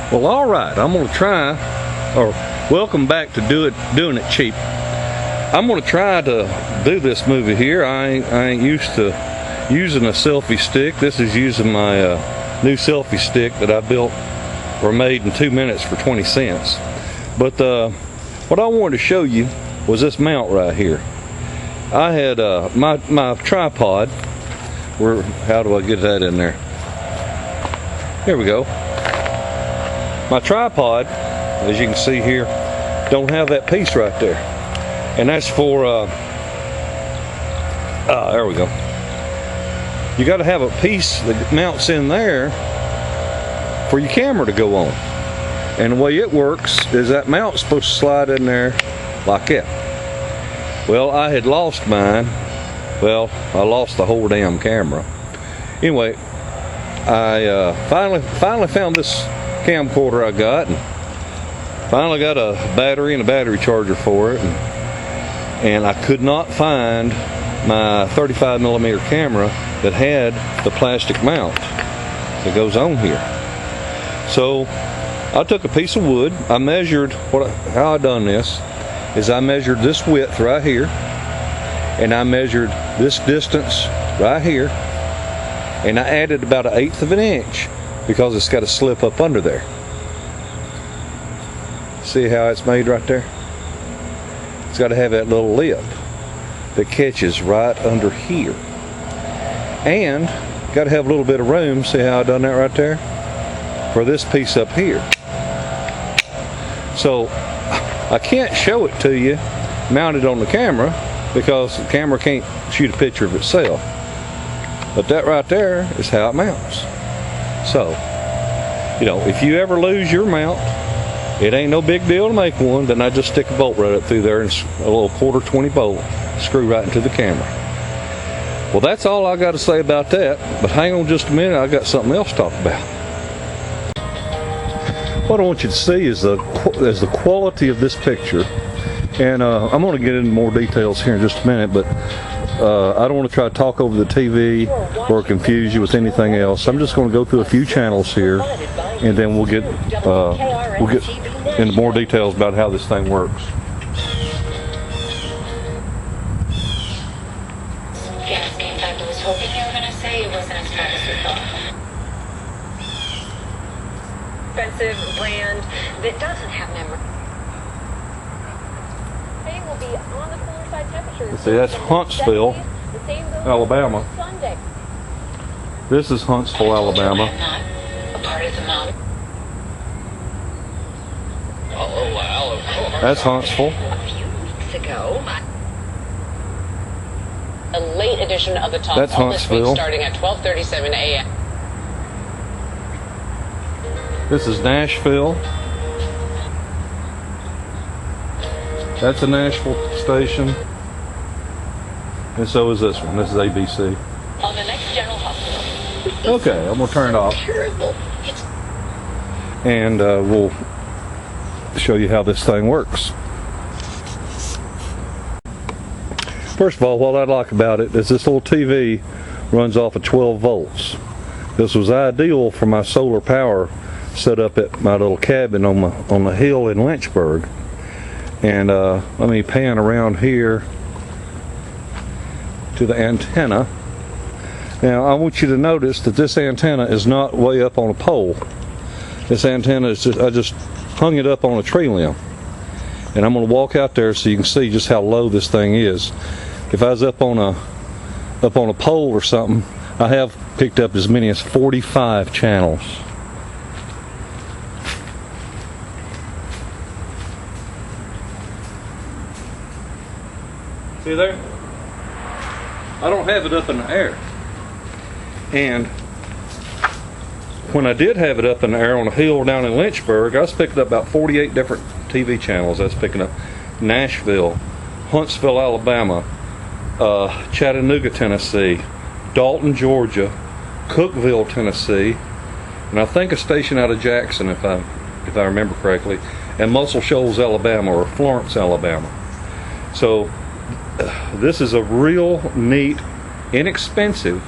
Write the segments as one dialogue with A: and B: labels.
A: Well, alright, I'm going to try, or welcome back to Doing It Cheap. I'm going to try to do this movie here. I ain't used to using a selfie stick. This is using my new selfie stick that I built or made in 2 minutes for 20 cents. But what I wanted to show you was this mount right here. I had my tripod. How do I get that in there? Here we go. My tripod, as you can see here, don't have that piece right there, and that's for there we go. You got to have a piece that mounts in there for your camera to go on, and the way it works is that mount's supposed to slide in there like that. Well, I had lost mine. Well, I lost the whole damn camera. Anyway, I finally found this camcorder I got, and finally got a battery and a battery charger for it, and I could not find my 35mm camera that had the plastic mount that goes on here. So I took a piece of wood. I measured how I done this is I measured this width right here, and I measured this distance right here, and I added about 1/8 of an inch because it's got to slip up under there. See how it's made right there? It's got to have that little lip that catches right under here, and got to have a little bit of room. See how I done that right there for this piece up here. So I can't show it to you mounted on the camera because the camera can't shoot a picture of itself, but that right there is how it mounts. So, you know, if you ever lose your mount, it ain't no big deal to make one. Then I just stick a bolt right up through there, and a little 1/4 bolt, screw right into the camera. Well, that's all I got to say about that, but hang on just a minute, I got something else to talk about. What I want you to see is the quality of this picture, and I'm going to get into more details here in just a minute, but I don't want to try to talk over the TV or confuse you with anything else. I'm just going to go through a few channels here, and then we'll get into more details about how this thing works.
B: Gas came back. I was hoping you were going to say it wasn't as bad as we thought. Expensive brand that doesn't have memory. Will be on the cooler side temperature.
A: See, that's Huntsville, Alabama. This is Huntsville, Alabama.
B: A part of the mountain.
C: Oh, wow, of course.
A: That's Huntsville.
B: A few weeks ago. A late edition of the Talk
A: That's
B: All this week,
A: Huntsville.
B: starting at 12:37 a.m.
A: This is Nashville. That's a Nashville station. And so is this one. This is ABC.
B: On the next General Hospital.
A: Okay, I'm going to turn it off.
B: Terrible.
A: And we'll show you how this thing works. First of all, what I like about it is this little TV runs off of 12 volts. This was ideal for my solar power set up at my little cabin on the hill in Lynchburg. And let me pan around here to the antenna. Now I want you to notice that this antenna is not way up on a pole. This antenna is I just hung it up on a tree limb, and I'm going to walk out there so you can see just how low this thing is. If I was up on a pole or something, I have picked up as many as 45 channels. See there? I don't have it up in the air. And when I did have it up in the air on a hill down in Lynchburg, I was picking up about 48 different TV channels. I was picking up Nashville, Huntsville, Alabama, Chattanooga, Tennessee, Dalton, Georgia, Cookeville, Tennessee, and I think a station out of Jackson, if I remember correctly, and Muscle Shoals, Alabama, or Florence, Alabama. So this is a real neat, inexpensive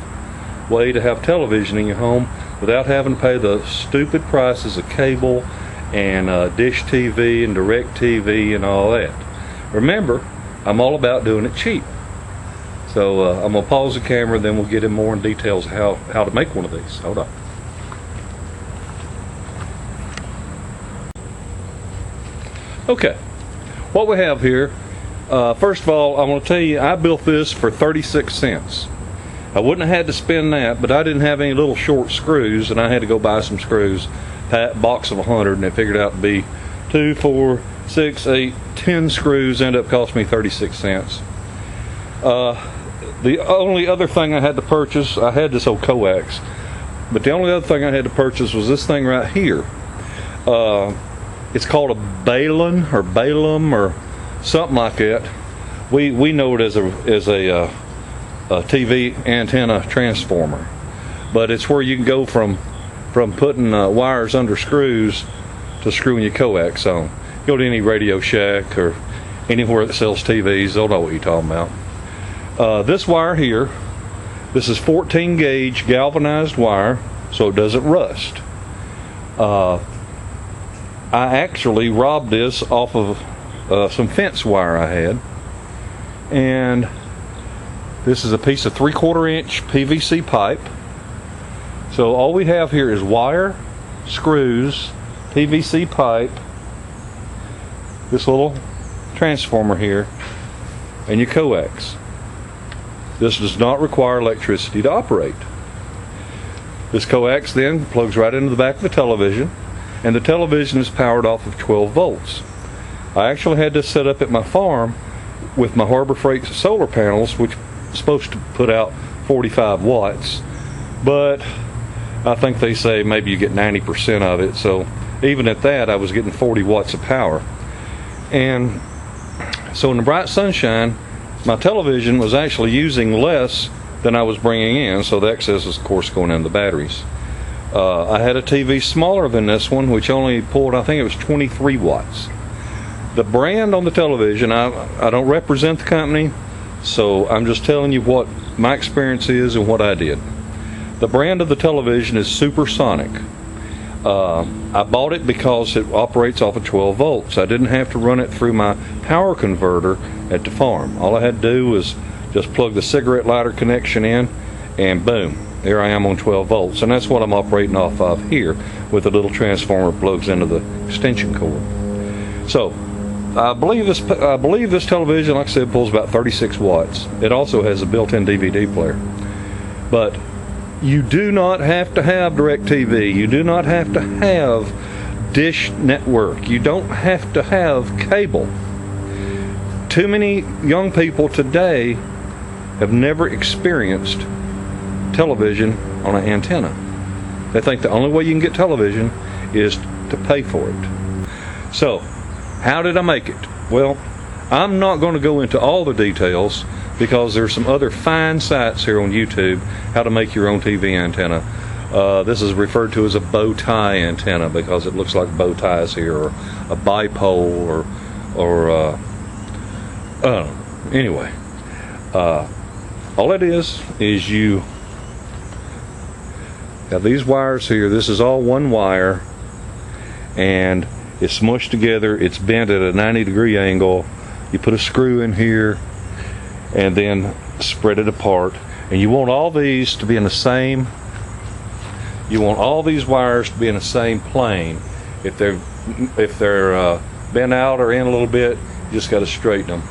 A: way to have television in your home without having to pay the stupid prices of cable and Dish TV and Direct TV and all that. Remember, I'm all about doing it cheap. So I'm going to pause the camera, then we'll get in more in details how to make one of these. Hold on. Okay, what we have here, first of all, I want to tell you, I built this for 36 cents. I wouldn't have had to spend that, but I didn't have any little short screws, and I had to go buy some screws, box of 100, and it figured out to be 2, 4, 6, 8, 10 screws, ended up costing me 36 cents. The only other thing I had to purchase, I had this old coax, but the only other thing I had to purchase was this thing right here. It's called a Balaam or something like that. We know it as a TV antenna transformer, but it's where you can go from putting wires under screws to screwing your coax on. Go to any Radio Shack or anywhere that sells TVs, they'll know what you're talking about. This wire here, this is 14 gauge galvanized wire, so it doesn't rust. I actually robbed this off of some fence wire I had, and this is a piece of 3/4 inch PVC pipe. So all we have here is wire, screws, PVC pipe, this little transformer here, and your coax. This does not require electricity to operate. This coax then plugs right into the back of the television, and the television is powered off of 12 volts. I actually had this set up at my farm with my Harbor Freight solar panels, which is supposed to put out 45 watts, but I think they say maybe you get 90% of it, so even at that I was getting 40 watts of power. And so in the bright sunshine, my television was actually using less than I was bringing in, so the excess was of course going in the batteries. I had a TV smaller than this one, which only pulled, I think it was 23 watts. The brand on the television, I don't represent the company, so I'm just telling you what my experience is and what I did. The brand of the television is Supersonic. I bought it because it operates off of 12 volts. I didn't have to run it through my power converter at the farm. All I had to do was just plug the cigarette lighter connection in, and boom, there I am on 12 volts. And that's what I'm operating off of here, with a little transformer plugs into the extension cord. So I believe this television, like I said, pulls about 36 watts. It also has a built-in DVD player. But you do not have to have DirecTV. You do not have to have Dish Network. You don't have to have cable. Too many young people today have never experienced television on an antenna. They think the only way you can get television is to pay for it. So, how did I make it? Well, I'm not going to go into all the details because there's some other fine sites here on YouTube how to make your own TV antenna. This is referred to as a bow tie antenna because it looks like bow ties here, or a bipole, or anyway, all it is you have these wires here. This is all one wire, and it's smushed together. It's bent at a 90-degree angle. You put a screw in here and then spread it apart, and you want all these to be in the same, you want all these wires to be in the same plane. If they're bent out or in a little bit, you just got to straighten them.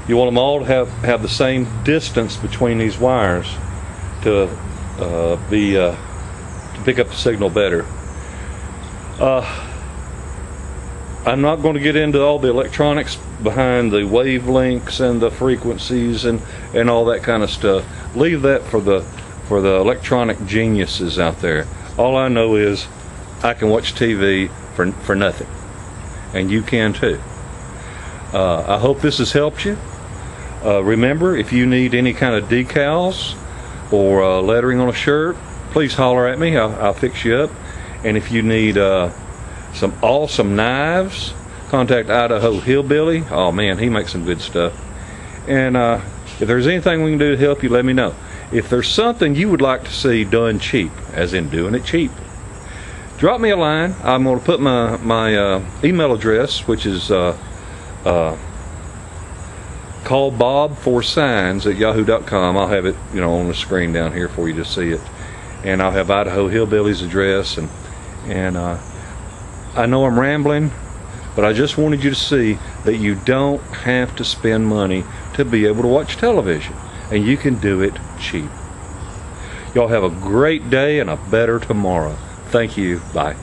A: You want them all to have the same distance between these wires to pick up the signal better. I'm not going to get into all the electronics behind the wavelengths and the frequencies and all that kind of stuff. Leave that for the electronic geniuses out there. All I know is I can watch TV for nothing, and you can too. I hope this has helped you. Remember, if you need any kind of decals or lettering on a shirt, please holler at me. I'll fix you up. And if you need some awesome knives, contact Idaho Hillbilly. Oh man, he makes some good stuff. And if there's anything we can do to help you, let me know. If there's something you would like to see done cheap, as in doing it cheap, drop me a line. I'm going to put my email address, which is callbob4signs@yahoo.com. I'll have it, on the screen down here for you to see it. And I'll have Idaho Hillbilly's address. And I know I'm rambling, but I just wanted you to see that you don't have to spend money to be able to watch television. And you can do it cheap. Y'all have a great day and a better tomorrow. Thank you. Bye.